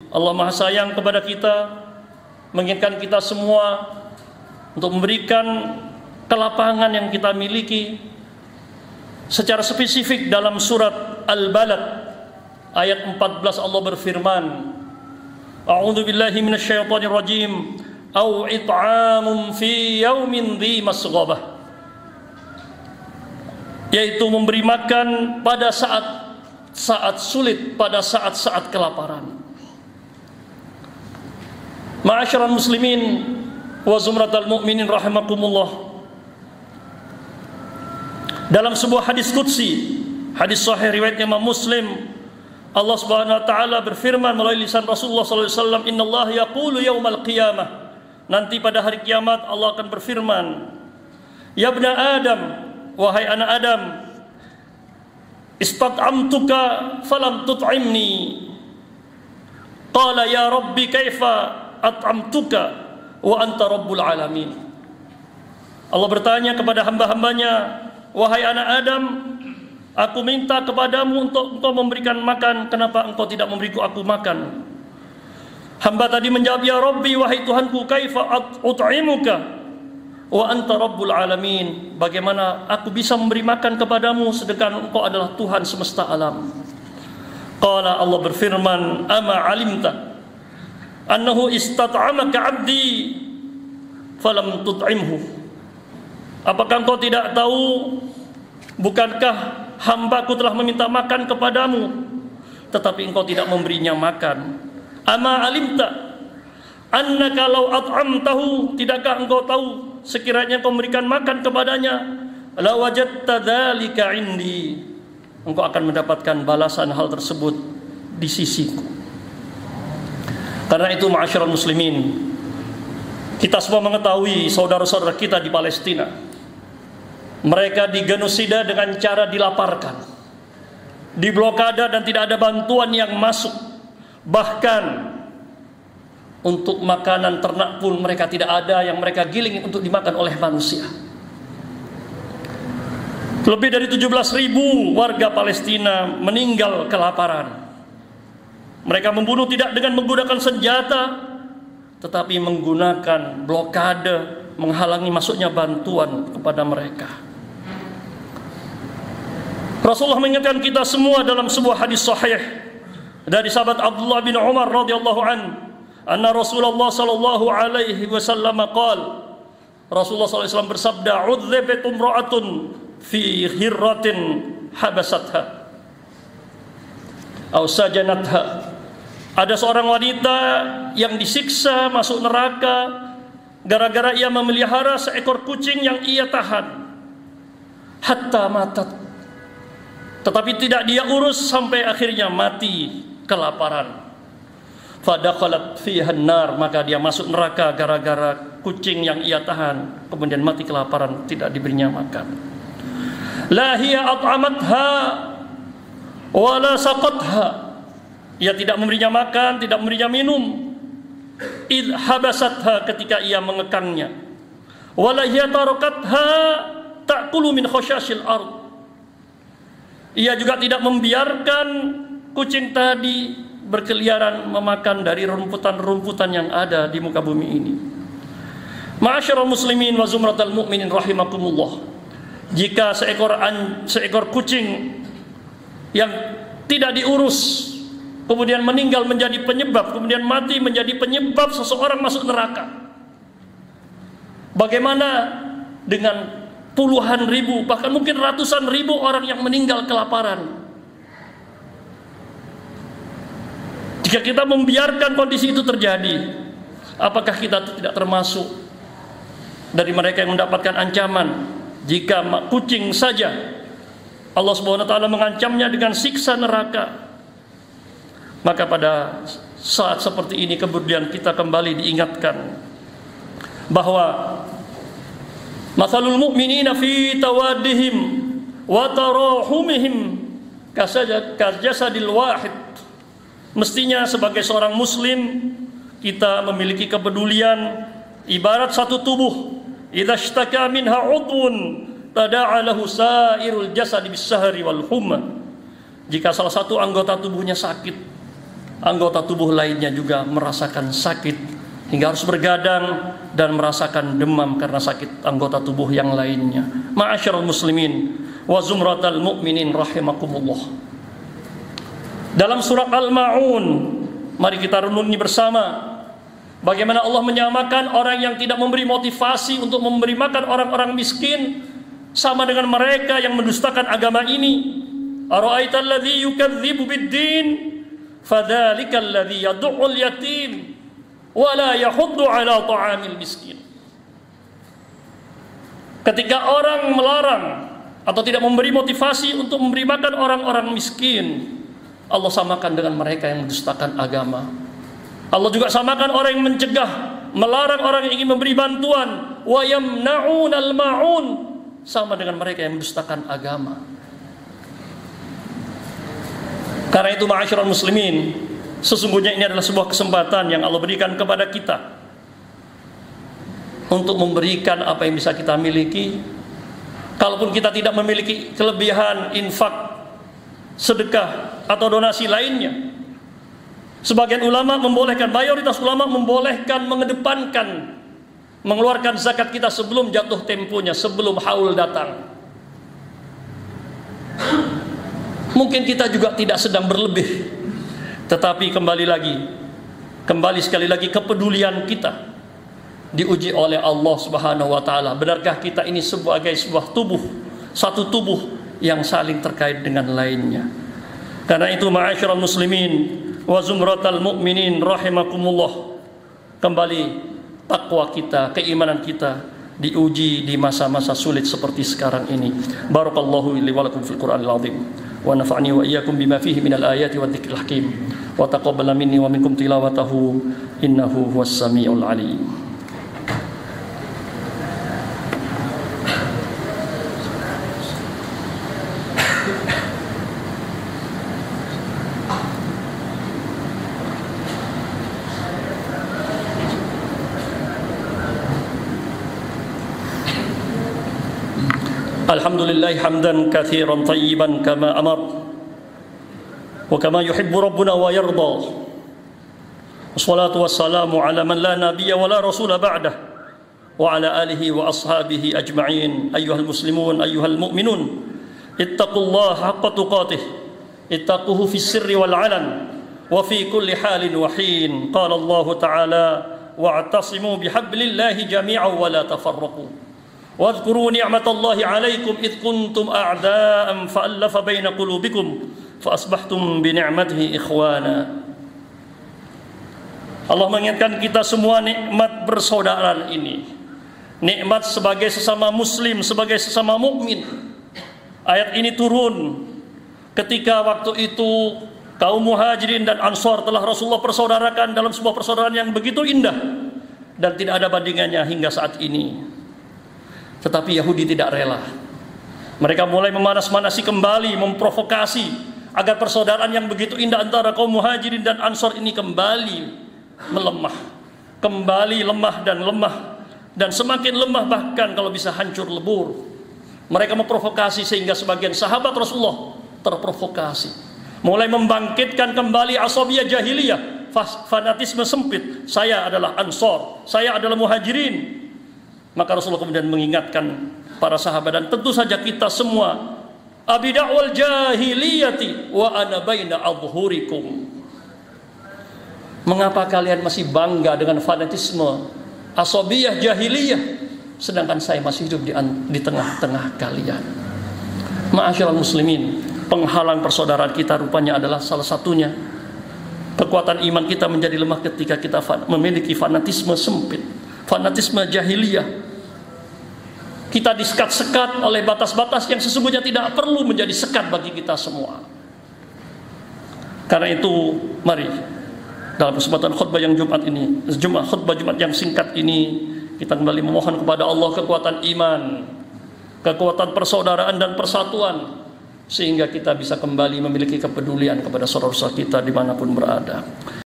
Allah Maha sayang kepada kita, menginginkan kita semua untuk memberikan kelapangan yang kita miliki. Secara spesifik dalam surat Al-Balad ayat 14 Allah berfirman, A'udzu billahi minasyaitonir rajim, au it'amun fi yaumin dhi masghabah, yaitu memberi makan pada saat sulit, pada saat-saat kelaparan. Ma'asyiral muslimin wa zumratal mu'minin rahimakumullah. Dalam sebuah hadis qudsi, hadis sahih riwayat Imam Muslim, Allah Subhanahu wa taala berfirman melalui lisan Rasulullah sallallahu alaihi wasallam, "Innallaha yaqulu yaumal qiyamah." Nanti pada hari kiamat Allah akan berfirman, "Ya ibna Adam, wahai anak Adam, istat'amtuka falam tut'imni." Qala ya Rabbi kaifa at'amtuka wa anta rabbul alamin. Allah bertanya kepada hamba-hambanya, "Wahai anak Adam, aku minta kepadamu untuk engkau memberikan makan, kenapa engkau tidak memberiku aku makan?" Hamba tadi menjawab, "Ya Rabbi, wahai Tuhanku, kaifa ut'imuka wa anta rabbul alamin." Bagaimana aku bisa memberi makan kepadamu sedangkan engkau adalah Tuhan semesta alam? Qala, Allah berfirman, "Ama alimta annahu istat'amaka 'abdi falam tut'imhu." Apakah engkau tidak tahu, bukankah hambaku telah meminta makan kepadamu tetapi engkau tidak memberinya makan? Ama alimta annaka law at'amtahu, tidakkah engkau tahu sekiranya engkau memberikan makan kepadanya, la wajadta dzalika indi, engkau akan mendapatkan balasan hal tersebut di sisiku. Karena itu ma'asyiral muslimin, kita semua mengetahui saudara-saudara kita di Palestina, mereka digenosida dengan cara dilaparkan, diblokade dan tidak ada bantuan yang masuk. Bahkan untuk makanan ternak pun mereka tidak ada yang mereka giling untuk dimakan oleh manusia. Lebih dari 17.000 warga Palestina meninggal kelaparan. Mereka membunuh tidak dengan menggunakan senjata, tetapi menggunakan blokade, menghalangi masuknya bantuan kepada mereka. Rasulullah mengingatkan kita semua dalam sebuah hadis sahih dari sahabat Abdullah bin Umar radhiyallahu anna Rasulullah sallallahu alaihi wasallam qala, Rasulullah sallallahu alaihi wasallam bersabda, "Udhibat imra'atun fi hirratin habasatha aw sajanatha." Ada seorang wanita yang disiksa masuk neraka gara-gara ia memelihara seekor kucing yang ia tahan hatta matat, tetapi tidak dia urus sampai akhirnya mati kelaparan. Fadakhalat fiha an-nar, maka dia masuk neraka gara-gara kucing yang ia tahan kemudian mati kelaparan, tidak diberinya makan. La hiya at'amatha wa la saqatha, ia tidak memberinya makan, tidak memberinya minum. Id habasatha, ketika ia mengekangnya. Wala hiya tarakatha ta'kulu min khashashil ard, ia juga tidak membiarkan kucing tadi berkeliaran memakan dari rumputan-rumputan yang ada di muka bumi ini. Ma'asyiral muslimin wa zumratal mu'minin rahimakumullah. Jika seekor kucing yang tidak diurus kemudian meninggal menjadi penyebab, kemudian mati menjadi penyebab seseorang masuk neraka, bagaimana dengan puluhan ribu, bahkan mungkin ratusan ribu orang yang meninggal kelaparan? Jika kita membiarkan kondisi itu terjadi, apakah kita tidak termasuk dari mereka yang mendapatkan ancaman? Jika kucing saja Allah Subhanahu wa taala mengancamnya dengan siksa neraka, maka pada saat seperti ini kemudian kita kembali diingatkan bahwa mathalul mu'minina fi tawaddihim wa tarahumihim kajasadil wahid. Mestinya sebagai seorang muslim kita memiliki kepedulian ibarat satu tubuh. Idza ishtaka minha 'udwun tada'a lahu sa'irul jasad bis-sahri wal humma. Jika salah satu anggota tubuhnya sakit, anggota tubuh lainnya juga merasakan sakit hingga harus bergadang dan merasakan demam karena sakit anggota tubuh yang lainnya. Ma'asyiral muslimin wa zumratal mu'minin rahimakumullah. Dalam surat Al-Ma'un, mari kita renungi bersama bagaimana Allah menyamakan orang yang tidak memberi motivasi untuk memberi makan orang-orang miskin sama dengan mereka yang mendustakan agama ini. Ara'aital ladzi yukadzibu bid-din fadzalikal ladzi yad'ul yatim wa la yahuddu 'ala ta'amil miskin. Ketika orang melarang atau tidak memberi motivasi untuk memberi makan orang-orang miskin, Allah samakan dengan mereka yang mendustakan agama. Allah juga samakan orang yang mencegah, melarang orang yang ingin memberi bantuan, wa yamna'unal ma'un, sama dengan mereka yang mendustakan agama. Karena itu ma'asyiral muslimin, sesungguhnya ini adalah sebuah kesempatan yang Allah berikan kepada kita untuk memberikan apa yang bisa kita miliki. Kalaupun kita tidak memiliki kelebihan infak, sedekah atau donasi lainnya, sebagian ulama membolehkan, mayoritas ulama membolehkan mengedepankan mengeluarkan zakat kita sebelum jatuh temponya, sebelum haul datang. Mungkin kita juga tidak sedang berlebih, tetapi kembali sekali lagi kepedulian kita diuji oleh Allah Subhanahu wa taala. Benarkah kita ini sebagai sebuah tubuh, satu tubuh yang saling terkait dengan lainnya? Karena itu ma'asyiral muslimin wa zumratal mu'minin rahimakumullah, kembali takwa kita, keimanan kita diuji di masa-masa sulit seperti sekarang ini. Barakallahu li wa lakum fil Qur'anil azim wa nafa'ni wa iyyakum bima fihi minal ayati wadh-dhikril hakim wa taqabbala minni wa minkum tilawatahu innahu huwas samiul alim. Alhamdulillah hamdan katsiran tayyiban kama amar wa kama yuhibbu rabbuna wa yarda. Wassalatu wassalamu ala man la nabiyya wa la rasula ba'dah wa ala alihi wa ashabihi ajma'in. Ayyuhal muslimun ayyuhal mu'minun, ittaqullaha haqqa tuqatih, ittaquhu fis sirri wal 'alan wa fi kulli halin wa hin. Qala Allah ta'ala wa'tasimu bihablillahi jami'an wa la tafarraqu. واذكروا نعمة الله عليكم إذ كنتم أعداء فألف بين قلوبكم فأصبحتم بنعمته إخوانا. Allah mengingatkan kita semua nikmat persaudaraan ini, nikmat sebagai sesama muslim, sebagai sesama mukmin. Ayat ini turun ketika waktu itu kaum muhajirin dan ansar telah Rasulullah persaudarakan dalam sebuah persaudaraan yang begitu indah dan tidak ada bandingannya hingga saat ini. Tetapi Yahudi tidak rela. Mereka mulai memanas-manasi kembali, memprovokasi agar persaudaraan yang begitu indah antara kaum muhajirin dan ansar ini kembali melemah, kembali lemah, dan semakin lemah, bahkan kalau bisa hancur lebur. Mereka memprovokasi sehingga sebagian sahabat Rasulullah terprovokasi, mulai membangkitkan kembali asabiyah jahiliyah, fanatisme sempit. Saya adalah ansar, saya adalah muhajirin. Maka Rasulullah kemudian mengingatkan para sahabat dan tentu saja kita semua, abida'wal jahiliyati wa ana baina adhhurikum. Mengapa kalian masih bangga dengan fanatisme asabiyah jahiliyah sedangkan saya masih hidup di tengah-tengah kalian? Ma'asyiral muslimin, penghalang persaudaraan kita rupanya adalah salah satunya kekuatan iman kita menjadi lemah ketika kita memiliki fanatisme sempit, fanatisme jahiliyah. Kita disekat-sekat oleh batas-batas yang sesungguhnya tidak perlu menjadi sekat bagi kita semua. Karena itu mari dalam kesempatan khutbah yang khutbah Jumat yang singkat ini, kita kembali memohon kepada Allah kekuatan iman, kekuatan persaudaraan dan persatuan, sehingga kita bisa kembali memiliki kepedulian kepada saudara-saudara kita dimanapun berada.